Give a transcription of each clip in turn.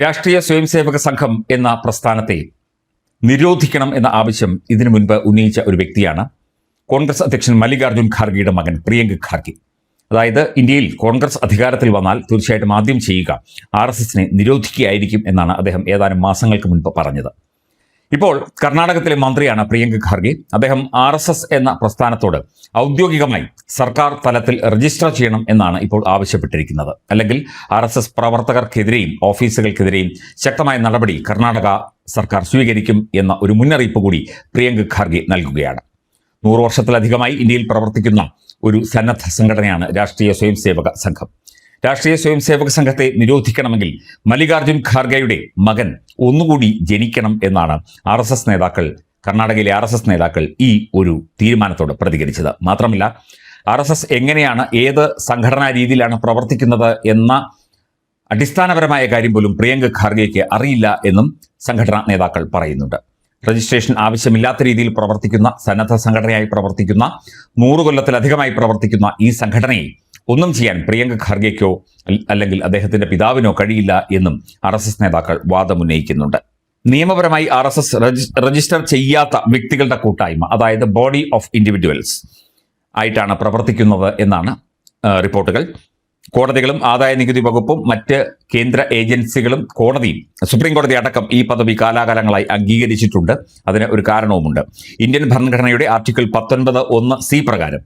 രാഷ്ട്രീയ സ്വയംസേവക സംഘം എന്ന പ്രസ്ഥാനത്തെ നിരോധിക്കണം എന്ന ആവശ്യം ഇതിനു മുൻപ് ഉന്നയിച്ച ഒരു വ്യക്തിയാണ് കോൺഗ്രസ് അധ്യക്ഷൻ മല്ലികാർജ്ജുൻ ഖാർഗെയുടെ മകൻ പ്രിയങ്ക് ഖാർഗെ. അതായത് ഇന്ത്യയിൽ കോൺഗ്രസ് അധികാരത്തിൽ വന്നാൽ തീർച്ചയായിട്ടും ആദ്യം ചെയ്യുക RSSനെ നിരോധിക്കുകയായിരിക്കും എന്നാണ് അദ്ദേഹം ഏതാനും മാസങ്ങൾക്ക് മുൻപ് പറഞ്ഞത്. ഇപ്പോൾ കർണാടകത്തിലെ മന്ത്രിയാണ് പ്രിയങ്ക് ഖാർഗെ. അദ്ദേഹം RSS എന്ന പ്രസ്ഥാനത്തോട് ഔദ്യോഗികമായി സർക്കാർ തലത്തിൽ രജിസ്റ്റർ ചെയ്യണം എന്നാണ് ഇപ്പോൾ ആവശ്യപ്പെട്ടിരിക്കുന്നത്. അല്ലെങ്കിൽ RSS പ്രവർത്തകർക്കെതിരെയും ഓഫീസുകൾക്കെതിരെയും ശക്തമായ നടപടി കർണാടക സർക്കാർ സ്വീകരിക്കും എന്ന ഒരു മുന്നറിയിപ്പ് കൂടി പ്രിയങ്ക് ഖാർഗെ നൽകുകയാണ്. 100 വർഷത്തിലധികമായി ഇന്ത്യയിൽ പ്രവർത്തിക്കുന്ന ഒരു സന്നദ്ധ സംഘടനയാണ് രാഷ്ട്രീയ സ്വയംസേവക സംഘം. രാഷ്ട്രീയ സ്വയംസേവക സംഘത്തെ നിരോധിക്കണമെങ്കിൽ മല്ലികാർജ്ജുൻ ഖാർഗെയുടെ മകൻ ഒന്നുകൂടി ജനിക്കണം എന്നാണ് കർണാടകയിലെ RSS നേതാക്കൾ ഈ ഒരു തീരുമാനത്തോട് പ്രതികരിച്ചത്. മാത്രമല്ല RSS എങ്ങനെയാണ്, ഏത് സംഘടനാ രീതിയിലാണ് പ്രവർത്തിക്കുന്നത് എന്ന അടിസ്ഥാനപരമായ കാര്യം പോലും പ്രിയങ്ക് ഖാർഗെയ്ക്ക് അറിയില്ല എന്നും സംഘടനാ നേതാക്കൾ പറയുന്നുണ്ട്. രജിസ്ട്രേഷൻ ആവശ്യമില്ലാത്ത രീതിയിൽ പ്രവർത്തിക്കുന്ന സന്നദ്ധ സംഘടനയായി പ്രവർത്തിക്കുന്ന 100 കൊല്ലത്തിലധികമായി പ്രവർത്തിക്കുന്ന ഈ സംഘടനയെ ഒന്നും ചെയ്യാൻ പ്രിയങ്ക് ഖാർഗെയ്ക്കോ അല്ലെങ്കിൽ അദ്ദേഹത്തിന്റെ പിതാവിനോ കഴിയില്ല എന്നും RSS നേതാക്കൾ വാദമുന്നയിക്കുന്നുണ്ട്. നിയമപരമായി RSS രജിസ്റ്റർ ചെയ്യാത്ത വ്യക്തികളുടെ കൂട്ടായ്മ, അതായത് ബോഡി ഓഫ് ഇൻഡിവിജ്വൽസ് ആയിട്ടാണ് പ്രവർത്തിക്കുന്നത് എന്നാണ് റിപ്പോർട്ടുകൾ. കോടതികളും ആദായ നികുതി വകുപ്പും മറ്റ് കേന്ദ്ര ഏജൻസികളും കോടതിയും സുപ്രീം കോടതി അടക്കം ഈ പദവി കാലാകാലങ്ങളായി അംഗീകരിച്ചിട്ടുണ്ട്. അതിന് ഒരു കാരണവുമുണ്ട്. ഇന്ത്യൻ ഭരണഘടനയുടെ ആർട്ടിക്കിൾ 19(1)(c) പ്രകാരം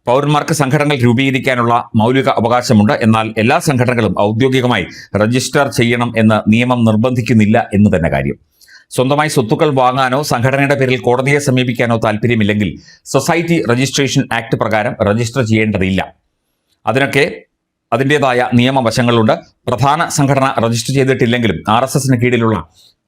പൗരന്മാർക്ക് സംഘടനകൾ രൂപീകരിക്കാനുള്ള മൗലിക അവകാശമുണ്ട്. എന്നാൽ എല്ലാ സംഘടനകളും ഔദ്യോഗികമായി രജിസ്റ്റർ ചെയ്യണം എന്ന് നിയമം നിർബന്ധിക്കുന്നില്ല എന്ന് തന്നെ കാര്യം. സ്വന്തമായി സ്വത്തുക്കൾ വാങ്ങാനോ സംഘടനയുടെ പേരിൽ കോടതിയെ സമീപിക്കാനോ താല്പര്യമില്ലെങ്കിൽ സൊസൈറ്റി രജിസ്ട്രേഷൻ ആക്ട് പ്രകാരം രജിസ്റ്റർ ചെയ്യേണ്ടതില്ല. അതിനൊക്കെ അതിൻ്റെതായ നിയമവശങ്ങളുണ്ട്. പ്രധാന സംഘടന രജിസ്റ്റർ ചെയ്തിട്ടില്ലെങ്കിലും RSSന് കീഴിലുള്ള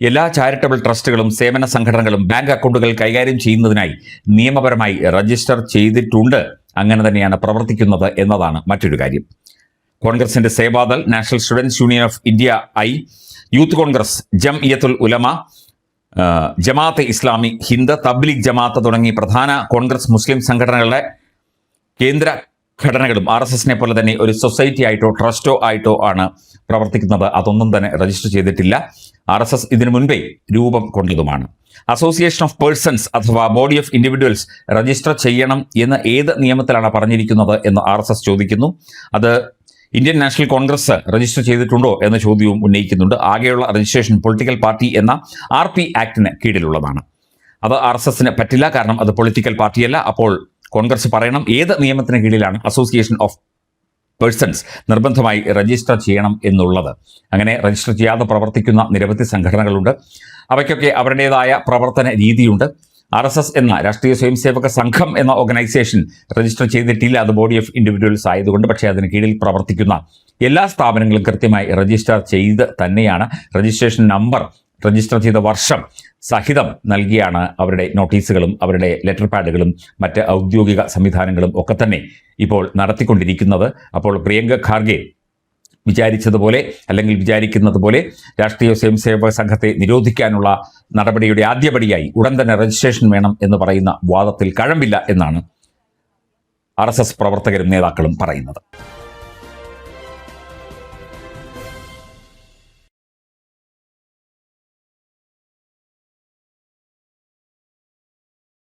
എല്ലാ ചാരിറ്റബിൾ ട്രസ്റ്റുകളും സേവന സംഘടനകളും ബാങ്ക് അക്കൗണ്ടുകൾ കൈകാര്യം ചെയ്യുന്നതിനായി നിയമപരമായി രജിസ്റ്റർ ചെയ്തിട്ടുണ്ട്. അങ്ങനെ തന്നെയാണ് പ്രവർത്തിക്കുന്നത് എന്നതാണ് മറ്റൊരു കാര്യം. കോൺഗ്രസിന്റെ Sevadal, National Students Union of India Youth Congress, Jamiatul Ulama, Jamaat-e Islami Hind, Tabligh Jamaat തുടങ്ങി പ്രധാന കോൺഗ്രസ് മുസ്ലിം സംഘടനകളുടെ കേന്ദ്ര ഘടനകളും RSSനെ പോലെ തന്നെ ഒരു സൊസൈറ്റി ആയിട്ടോ ട്രസ്റ്റോ ആയിട്ടോ ആണ് പ്രവർത്തിക്കുന്നത്. അതൊന്നും തന്നെ രജിസ്റ്റർ ചെയ്തിട്ടില്ല. RSS ഇതിനു മുൻപേ രൂപം കൊണ്ടതുമാണ്. അസോസിയേഷൻ ഓഫ് പേഴ്സൺസ് അഥവാ ബോഡി ഓഫ് ഇൻഡിവിജ്വൽസ് രജിസ്റ്റർ ചെയ്യണം എന്ന് ഏത് നിയമത്തിലാണ് പറഞ്ഞിരിക്കുന്നത് എന്ന് RSS ചോദിക്കുന്നു. അത് ഇന്ത്യൻ നാഷണൽ കോൺഗ്രസ് രജിസ്റ്റർ ചെയ്തിട്ടുണ്ടോ എന്ന ചോദ്യവും ഉന്നയിക്കുന്നുണ്ട്. ആകെയുള്ള രജിസ്ട്രേഷൻ പൊളിറ്റിക്കൽ പാർട്ടി എന്ന RP ആക്ടിന് കീഴിലുള്ളതാണ്. അത് RSSന് പറ്റില്ല, കാരണം അത് പൊളിറ്റിക്കൽ പാർട്ടിയല്ല. അപ്പോൾ കോൺഗ്രസ് പറയണം ഏത് നിയമത്തിന് കീഴിലാണ് അസോസിയേഷൻ ഓഫ് പേഴ്സൺസ് നിർബന്ധമായി രജിസ്റ്റർ ചെയ്യണം എന്നുള്ളത്. അങ്ങനെ രജിസ്റ്റർ ചെയ്യാതെ പ്രവർത്തിക്കുന്ന നിരവധി സംഘടനകളുണ്ട്. അവയ്ക്കൊക്കെ അവരുടേതായ പ്രവർത്തന രീതിയുണ്ട്. RSS എന്ന രാഷ്ട്രീയ സ്വയംസേവക സംഘം എന്ന ഓർഗനൈസേഷൻ രജിസ്റ്റർ ചെയ്തിട്ടില്ല. അത് ബോഡി ഓഫ് ഇൻഡിവിജ്വൽസ് ആയതുകൊണ്ട്. പക്ഷേ അതിന് കീഴിൽ പ്രവർത്തിക്കുന്ന എല്ലാ സ്ഥാപനങ്ങളും കൃത്യമായി രജിസ്റ്റർ ചെയ്ത് തന്നെയാണ്. രജിസ്ട്രേഷൻ നമ്പർ, രജിസ്റ്റർ ചെയ്ത വർഷം സഹിതം നൽകിയാണ് അവരുടെ നോട്ടീസുകളും അവരുടെ ലെറ്റർ പാഡുകളും മറ്റ് ഔദ്യോഗിക സംവിധാനങ്ങളും ഒക്കെ തന്നെ ഇപ്പോൾ നടത്തിക്കൊണ്ടിരിക്കുന്നത്. അപ്പോൾ പ്രിയങ്ക് ഖാർഗെ വിചാരിച്ചതുപോലെ അല്ലെങ്കിൽ വിചാരിക്കുന്നത് പോലെ രാഷ്ട്രീയ സ്വയംസേവക സംഘത്തെ നിരോധിക്കാനുള്ള നടപടിയുടെ ആദ്യപടിയായി ഉടൻ തന്നെ രജിസ്ട്രേഷൻ വേണം എന്ന് പറയുന്ന വാദത്തിൽ കഴമ്പില്ല എന്നാണ് RSS പ്രവർത്തകരും നേതാക്കളും പറയുന്നത്.